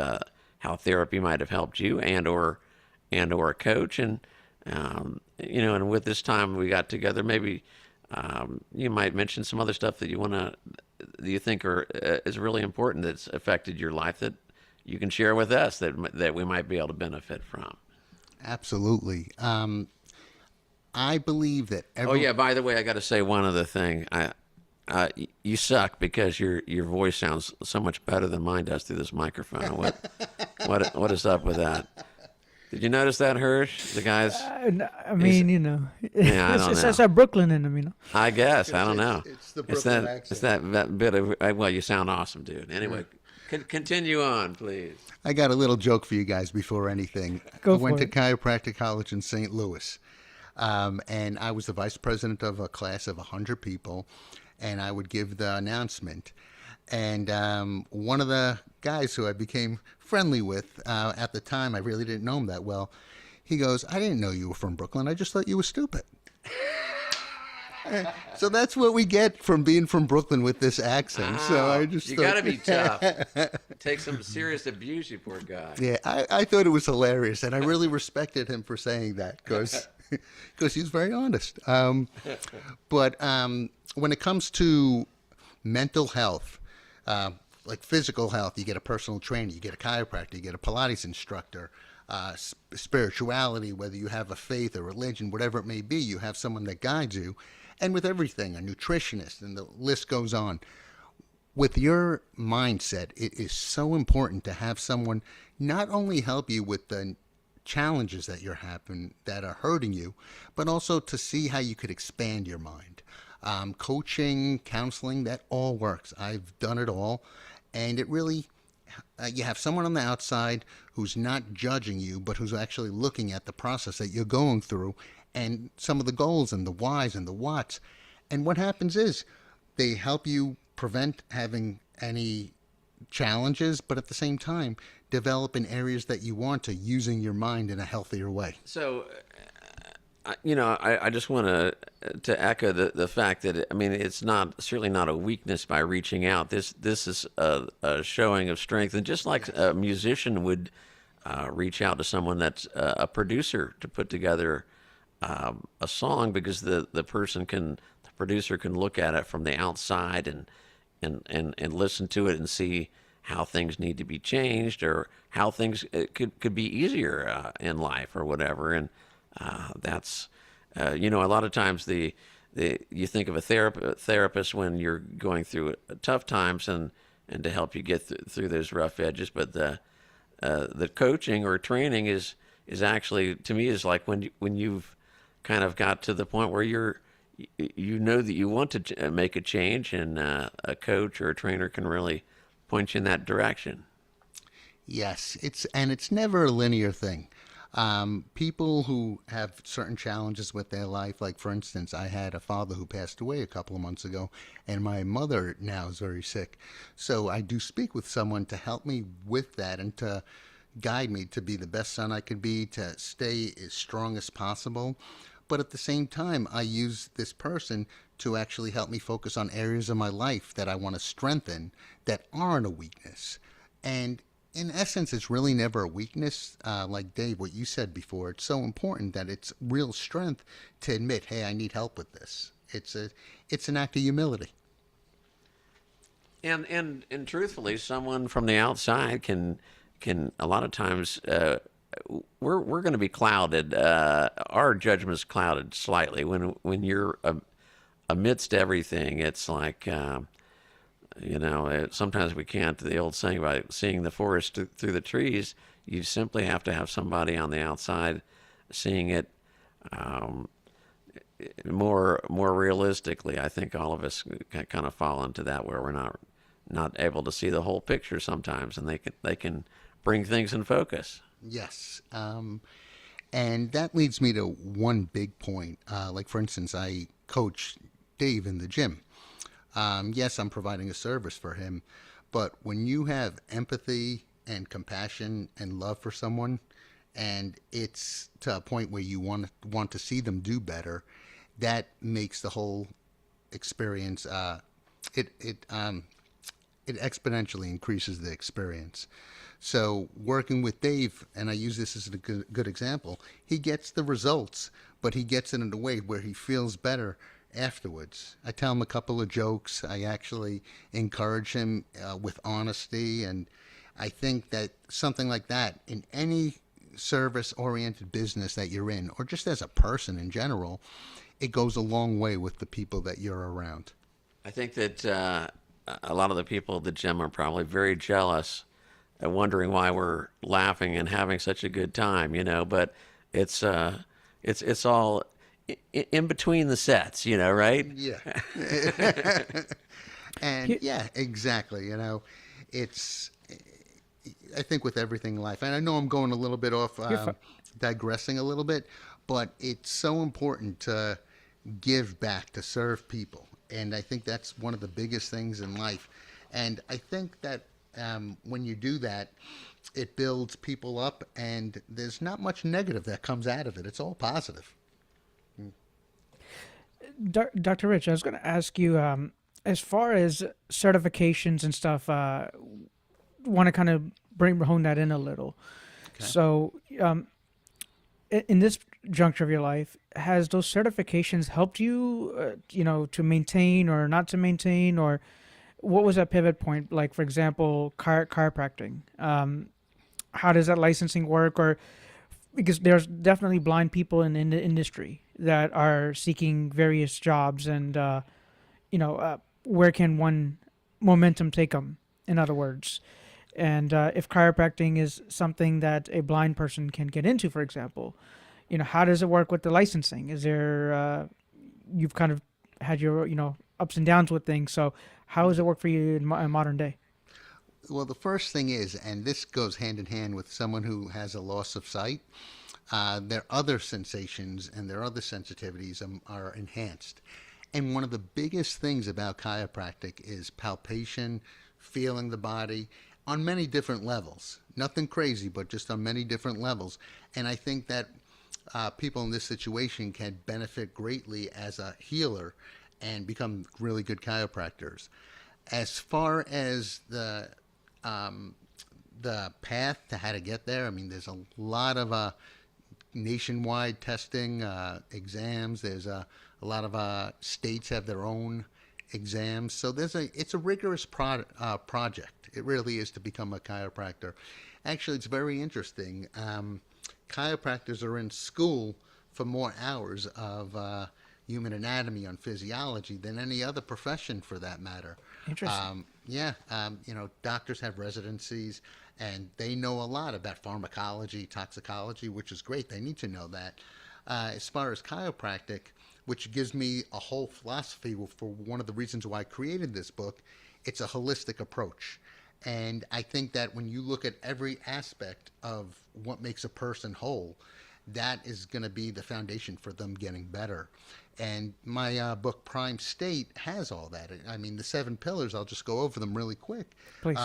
how therapy might have helped you and or a coach, and and with this time we got together, maybe you might mention some other stuff that you think is really important that's affected your life that you can share with us that we might be able to benefit from. Absolutely. I believe that Oh yeah, by the way, I got to say one other thing. You suck because your voice sounds so much better than mine does through this microphone. What is up with that? Did you notice that, Hersh? The guys. I mean, Yeah, I don't know. it's that Brooklyn in them, I guess I don't know. It's the Brooklyn accent. It's that bit of. Well, you sound awesome, dude. Anyway, continue on, please. I got a little joke for you guys before anything. Go I went for to it. Chiropractic College in St. Louis, and I was the vice president of a class of 100 people, and I would give the announcement. And one of the guys who I became friendly with at the time, I really didn't know him that well, he goes, "I didn't know you were from Brooklyn. I just thought you were stupid." So that's what we get from being from Brooklyn with this accent. So I just you thought, got to be tough. Take some serious abuse, you poor guy. Yeah, I thought it was hilarious, and I really respected him for saying that because he's very honest. But when it comes to mental health, like physical health, you get a personal trainer, you get a chiropractor, you get a Pilates instructor, spirituality, whether you have a faith or religion, whatever it may be, you have someone that guides you. And with everything, a nutritionist, and the list goes on. With your mindset, it is so important to have someone not only help you with the challenges that you're having that are hurting you, but also to see how you could expand your mind. Coaching, counseling, that all works. I've done it all. And it really, you have someone on the outside who's not judging you, but who's actually looking at the process that you're going through and some of the goals and the whys and the whats. And what happens is they help you prevent having any challenges, but at the same time, develop in areas that you want to, using your mind in a healthier way. So, I just want to echo the fact that, I mean, it's certainly not a weakness by reaching out. This is a showing of strength. And just like a musician would reach out to someone that's a producer to put together a song, because the producer can look at it from the outside and listen to it and see how things need to be changed or how things could be easier in life or whatever. And that's a lot of times you think of a therapist when you're going through tough times and to help you get through those rough edges, but the coaching or training is actually, to me, is like when you've kind of got to the point where you know that you want to make a change, and a coach or a trainer can really point you in that direction. Yes, it's never a linear thing. People who have certain challenges with their life, like for instance, I had a father who passed away a couple of months ago, and my mother now is very sick. So I do speak with someone to help me with that and to guide me to be the best son I could be, to stay as strong as possible. But at the same time, I use this person to actually help me focus on areas of my life that I want to strengthen that aren't a weakness. And in essence, it's really never a weakness. Like Dave, what you said before, it's so important that it's real strength to admit, hey, I need help with this. It's an act of humility. And truthfully, someone from the outside can a lot of times we're going to be clouded. Our judgment's clouded slightly when you're amidst everything. It's like sometimes we can't. The old saying about seeing the forest through the trees. You simply have to have somebody on the outside seeing it more realistically. I think all of us kind of fall into that where we're not able to see the whole picture sometimes, and they can bring things in focus. Yes. And that leads me to one big point. Like, for instance, I coach Dave in the gym. Yes, I'm providing a service for him, but when you have empathy and compassion and love for someone, and it's to a point where you want to see them do better, that makes the whole experience. It exponentially increases the experience. So working with Dave, and I use this as a good example, he gets the results, but he gets it in a way where he feels better afterwards. I tell him a couple of jokes. I actually encourage him with honesty, and I think that something like that in any service-oriented business that you're in, or just as a person in general, it goes a long way with the people that you're around. I think that a lot of the people at the gym are probably very jealous and wondering why we're laughing and having such a good time, but it's all in between the sets, right? Yeah. And yeah, exactly. It's, I think with everything in life, and I know I'm going a little bit off, digressing a little bit, but it's so important to give back, to serve people. And I think that's one of the biggest things in life. And I think that when you do that, it builds people up, and there's not much negative that comes out of it. It's all positive. Dr. Rich, I was going to ask you, as far as certifications and stuff, want to kind of hone that in a little. Okay. So, in this juncture of your life, has those certifications helped you, to maintain or not to maintain, or what was that pivot point? Like, for example, chiropractic. How does that licensing work? Or because there's definitely blind people in the industry that are seeking various jobs, and where can one momentum take them? In other words, and if chiropractic is something that a blind person can get into, for example, how does it work with the licensing? Is there you've kind of had your ups and downs with things, so how does it work for you in modern day? Well, the first thing is, and this goes hand in hand with someone who has a loss of sight, their other sensations and their other sensitivities are enhanced. And one of the biggest things about chiropractic is palpation, feeling the body on many different levels. Nothing crazy, but just on many different levels. And I think that people in this situation can benefit greatly as a healer and become really good chiropractors. As far as the path to how to get there, I mean, there's a lot of nationwide testing, exams. There's a lot of states have their own exams. So it's a rigorous project. It really is to become a chiropractor. Actually, it's very interesting. Chiropractors are in school for more hours of human anatomy on physiology than any other profession for that matter. Interesting. Doctors have residencies, and they know a lot about pharmacology, toxicology, which is great. They need to know that. As far as chiropractic, which gives me a whole philosophy for one of the reasons why I created this book, it's a holistic approach. And I think that when you look at every aspect of what makes a person whole, that is going to be the foundation for them getting better. And my book, Prime State, has all that. I mean, the 7 pillars, I'll just go over them really quick. Please.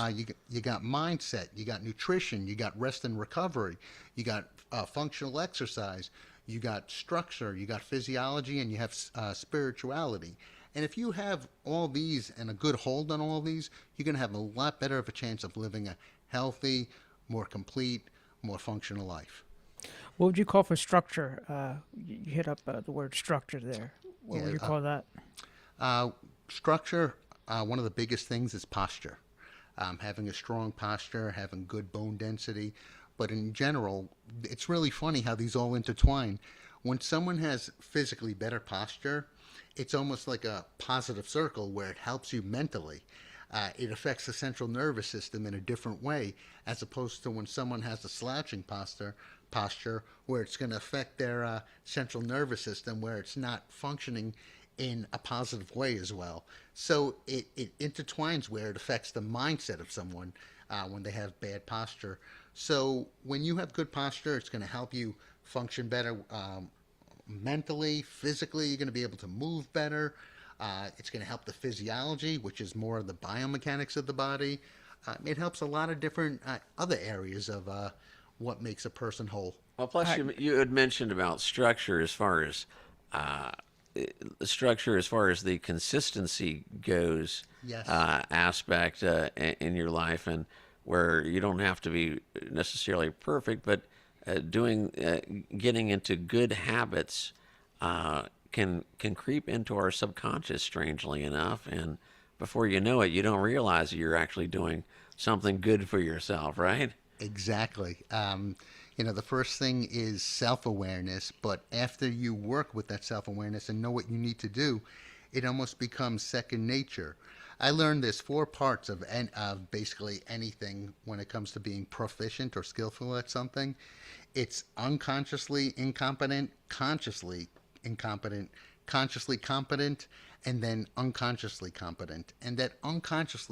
You got mindset, you got nutrition, you got rest and recovery, you got functional exercise, you got structure, you got physiology, and you have spirituality. And if you have all these and a good hold on all these, you're going to have a lot better of a chance of living a healthy, more complete, more functional life. What would you call for structure? You hit up the word structure there. What would you call that? Structure, one of the biggest things is posture. Having a strong posture, having good bone density. But in general, it's really funny how these all intertwine. When someone has physically better posture, it's almost like a positive circle where it helps you mentally. It affects the central nervous system in a different way, as opposed to when someone has a slouching posture where it's going to affect their central nervous system, where it's not functioning in a positive way as well. So it intertwines where it affects the mindset of someone when they have bad posture. So when you have good posture, it's going to help you function better mentally, physically. You're going to be able to move better. It's going to help the physiology, which is more of the biomechanics of the body. It helps a lot of different other areas of what makes a person whole. Well, plus you had mentioned about structure as far as the consistency goes. Yes. Aspect in your life, and where you don't have to be necessarily perfect, but getting into good habits can creep into our subconscious, strangely enough, and before you know it, you don't realize that you're actually doing something good for yourself, right? Exactly. The first thing is self-awareness, but after you work with that self-awareness and know what you need to do, it almost becomes second nature. I learned there's 4 parts of basically anything when it comes to being proficient or skillful at something. It's unconsciously incompetent, consciously incompetent, consciously competent, and then unconsciously competent. And that unconscious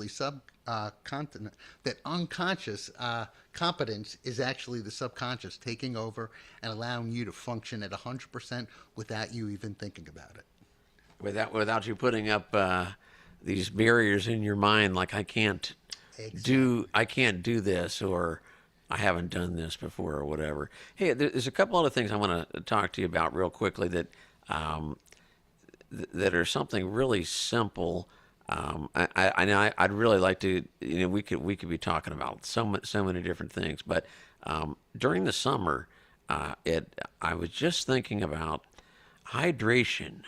competence is actually the subconscious taking over and allowing you to function at 100% without you even thinking about it. Without you putting up these barriers in your mind, like I can't do this, or I haven't done this before, or whatever. Hey, there's a couple other things I want to talk to you about real quickly that that are something really simple. I'd really like to. We could be talking about so many different things, but during the summer, I was just thinking about hydration.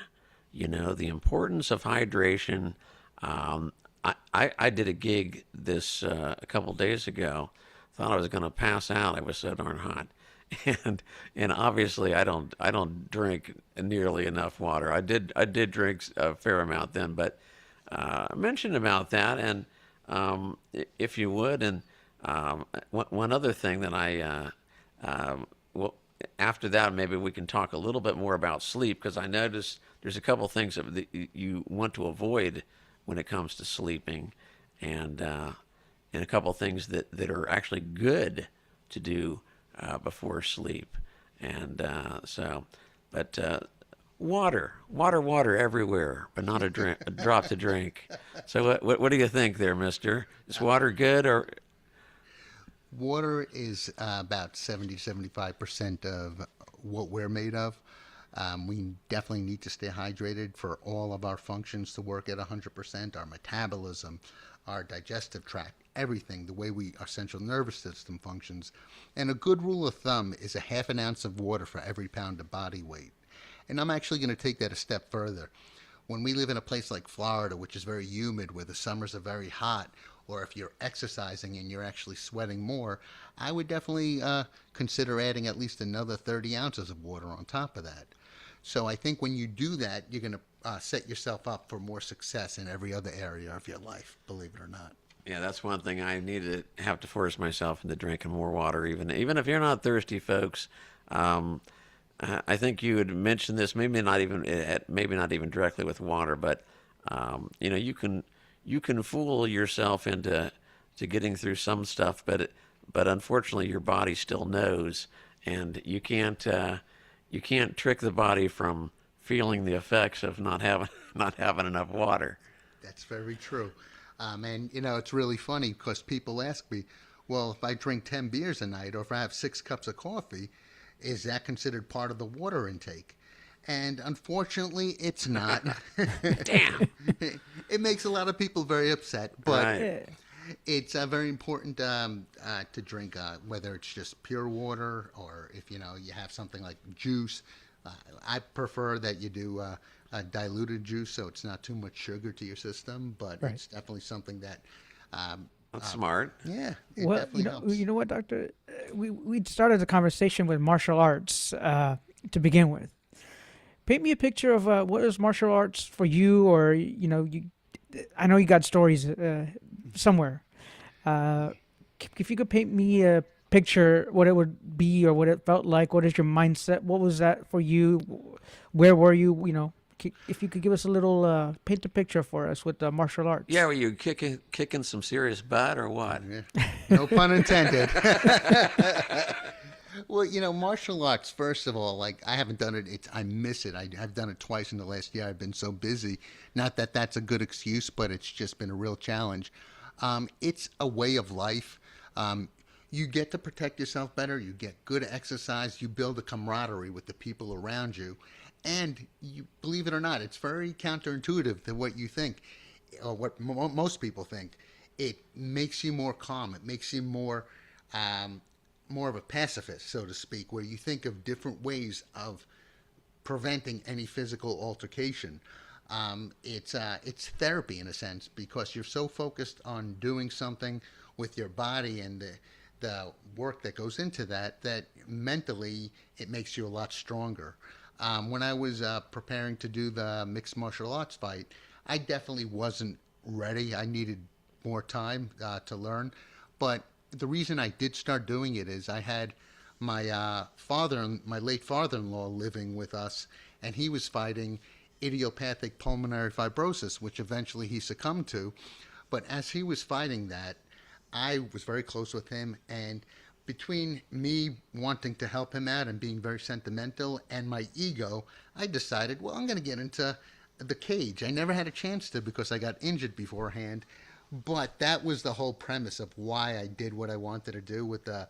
The importance of hydration. I did a gig this a couple days ago. Thought I was going to pass out. I was so darn hot, and obviously I don't drink nearly enough water. I did drink a fair amount then, but mention about that, and if you would, and one other thing that well, after that maybe we can talk a little bit more about sleep, because I noticed there's a couple things that you want to avoid when it comes to sleeping, and a couple things that are actually good to do before sleep, and water everywhere, but not a drop to drink. So what do you think there, Mister? Is water good, or? Water is about 70-75% of what we're made of. We definitely need to stay hydrated for all of our functions to work at 100%, our metabolism, our digestive tract, everything, the way our central nervous system functions. And a good rule of thumb is a half an ounce of water for every pound of body weight. And I'm actually going to take that a step further. When we live in a place like Florida, which is very humid, where the summers are very hot, or if you're exercising and you're actually sweating more, I would definitely consider adding at least another 30 ounces of water on top of that. So I think when you do that, you're going to set yourself up for more success in every other area of your life, believe it or not. Yeah, that's one thing I need to have to force myself into drinking more water, even if you're not thirsty, folks. I think you had mentioned this, maybe not even directly with water, but you can fool yourself into getting through some stuff, but unfortunately your body still knows, and you can't trick the body from feeling the effects of not having enough water. That's very true. And it's really funny because people ask me, well, if I drink 10 beers a night, or if I have 6 cups of coffee, is that considered part of the water intake? And unfortunately, it's not. Damn. It makes a lot of people very upset, but Right. it's very important to drink, whether it's just pure water or if you have something like juice. I prefer that you do a diluted juice, so it's not too much sugar to your system, but Right. it's definitely something that. That's smart. Yeah, it Well, definitely helps. you know what, Doctor? We started the conversation with martial arts to begin with. Paint me a picture of what is martial arts for you, or I know you got stories somewhere. If you could paint me a picture, what it would be or what it felt like, what is your mindset? What was that for you? Where were you? If you could give us a little paint a picture for us with martial arts. Yeah, were you kicking some serious butt or what? Yeah. No pun intended. Well, martial arts, first of all, like I haven't done it. I miss it. I've done it twice in the last year. I've been so busy. Not that that's a good excuse, but it's just been a real challenge. It's a way of life. You get to protect yourself better. You get good exercise. You build a camaraderie with the people around you. And you believe it or not, it's very counterintuitive to what you think, or what most people think. It makes you more calm. It makes you more of a pacifist, so to speak, where you think of different ways of preventing any physical altercation. It's therapy in a sense, because you're so focused on doing something with your body and the work that goes into that mentally it makes you a lot stronger. When I was preparing to do the mixed martial arts fight, I definitely wasn't ready. I needed more time to learn. But the reason I did start doing it is I had my my late father-in-law living with us, and he was fighting idiopathic pulmonary fibrosis, which eventually he succumbed to. But as he was fighting that, I was very close with him, and between me wanting to help him out and being very sentimental and my ego, I decided, well, I'm going to get into the cage. I never had a chance to because I got injured beforehand, but that was the whole premise of why I did what I wanted to do with the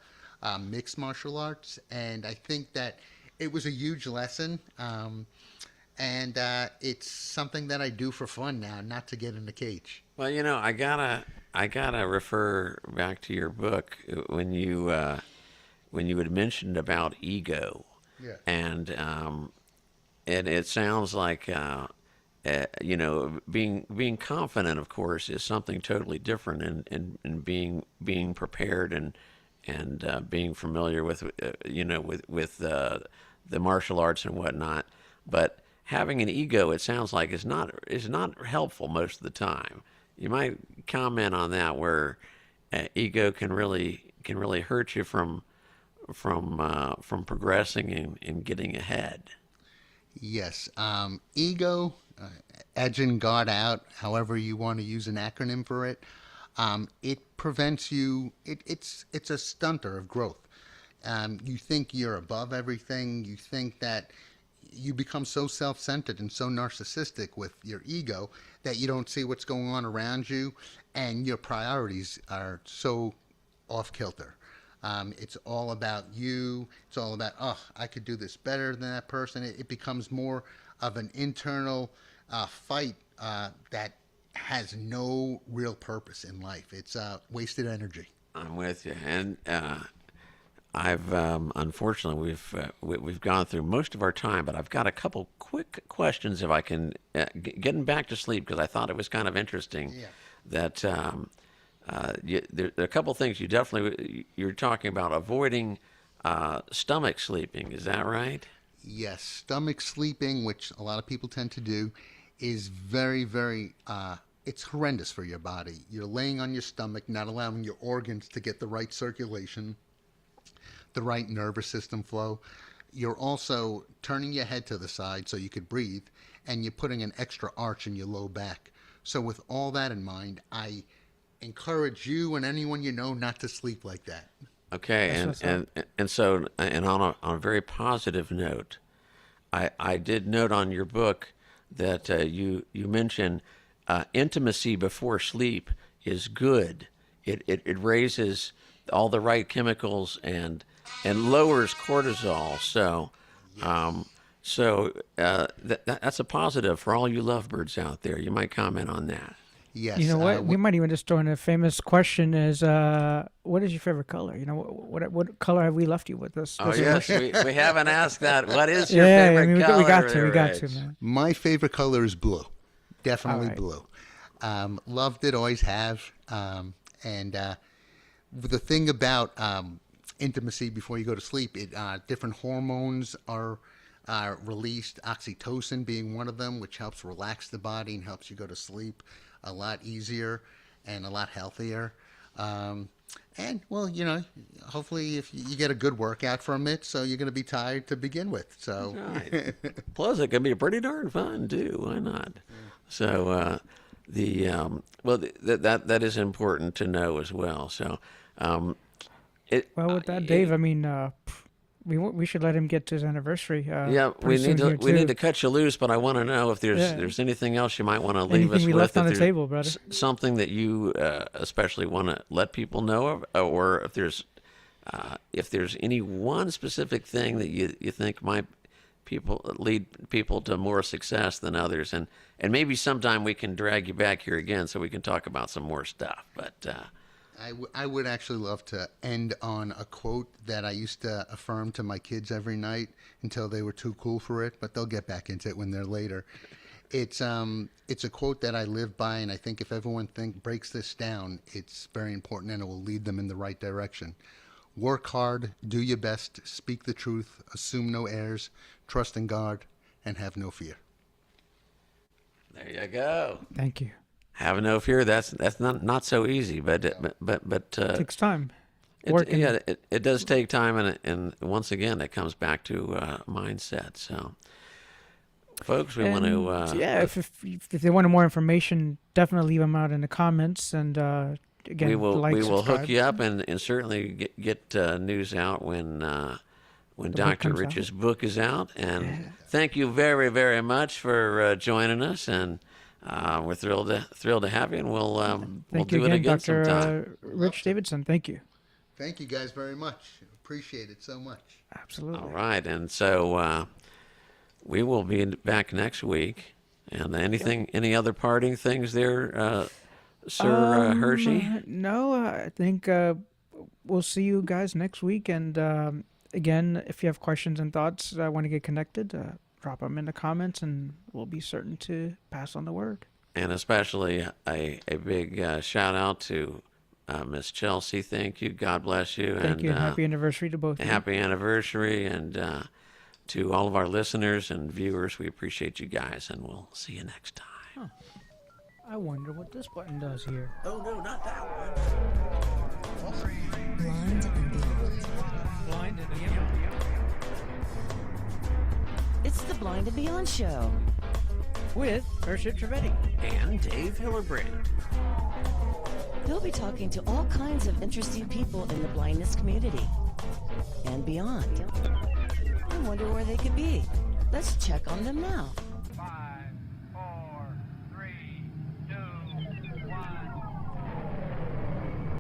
mixed martial arts, and I think that it was a huge lesson, and it's something that I do for fun now, not to get in the cage. Well, I gotta refer back to your book when you had mentioned about ego, Yeah. and it sounds like being confident, of course, is something totally different, and being prepared and being familiar with the martial arts and whatnot, but having an ego, it sounds like, is not helpful most of the time. You might comment on that, where ego can really hurt you from progressing and getting ahead. Yes. Ego, edging God out, however you want to use an acronym for it, it prevents you, it's a stunter of growth. You think you're above everything. You think that you become so self-centered and so narcissistic with your ego that you don't see what's going on around you, and your priorities are so off-kilter. It's all about you. It's all about, I could do this better than that person. It becomes more of an internal fight that has no real purpose in life. It's wasted energy. I'm with you, and I've unfortunately we've gone through most of our time, but I've got a couple quick questions if I can getting back to sleep, because I thought it was kind of interesting. Yeah. That there are a couple things you're talking about avoiding stomach sleeping. Is that right? Yes, stomach sleeping, which a lot of people tend to do, is very, very, it's horrendous for your body. You're laying on your stomach, not allowing your organs to get the right circulation, the right nervous system flow. You're also turning your head to the side so you could breathe, and you're putting an extra arch in your low back. So with all that in mind, I encourage you and anyone you know not to sleep like that. Okay, and so on a very positive note, I did note on your book that you mentioned intimacy before sleep is good. It raises all the right chemicals and and lowers cortisol. So, that's a positive for all you lovebirds out there. You might comment on that. Yes. You know what? We might even just throw in a famous question: is what is your favorite color? You know, what color have we left you with this? Oh yes, we haven't asked that. What is your favorite I mean, color? we got to, man. My favorite color is blue. Definitely All right. blue. Loved it, always have. And the thing about intimacy before you go to sleep, different hormones are released, oxytocin being one of them, which helps relax the body and helps you go to sleep a lot easier and a lot healthier. And, well, you know, hopefully if you get a good workout from it, so you're going to be tired to begin with. So, Right. Plus, it can be pretty darn fun too. Why not? So, that is important to know as well. So, With that, Dave, I mean, we should let him get to his anniversary. we pretty soon here, need too. to cut you loose, but I want to know if there's anything else you might want to leave Anything us we with. left on if the there's table, brother. Something that you especially want to let people know of, or if there's any one specific thing that you think might lead people to more success than others, and maybe sometime we can drag you back here again so we can talk about some more stuff. But I would actually love to end on a quote that I used to affirm to my kids every night until they were too cool for it, but they'll get back into it when they're later. It's a quote that I live by, and I think if everyone breaks this down, it's very important and it will lead them in the right direction. Work hard, do your best, speak the truth, assume no airs, trust in God, and have no fear. there you go. Thank you. Have no fear. That's not so easy, but Takes time. it does take time, and once again, it comes back to mindset. So, folks, we want to if they wanted more information, definitely leave them out in the comments, and again, we will subscribe. hook you up and certainly get news out when book Dr. comes Rich's book is out. And thank you very, very much for joining us, and we're thrilled to have you, and we'll Thank you do it again Dr. sometime. Rich Davidson. Thank you. Thank you guys very much. Appreciate it so much. Absolutely. All right, and so we will be back next week. And any other parting things there, Sir Hershi? No, I think we'll see you guys next week. And again, if you have questions and thoughts, want to get connected, drop them in the comments, and we'll be certain to pass on the word. And especially a big shout out to Miss Chelsea. Thank you. God bless you. Thank you. And happy anniversary to both of you. Happy anniversary. And to all of our listeners and viewers, we appreciate you guys, and we'll see you next time. Huh. I wonder what this button does here. Oh, no, not that one. Blind and Beyond. Blind and Beyond. It's the Blind and Beyond show. With Hershi Trivedi. And Dave Hillbrand. He'll be talking to all kinds of interesting people in the blindness community and beyond. I wonder where they could be. Let's check on them now. 5,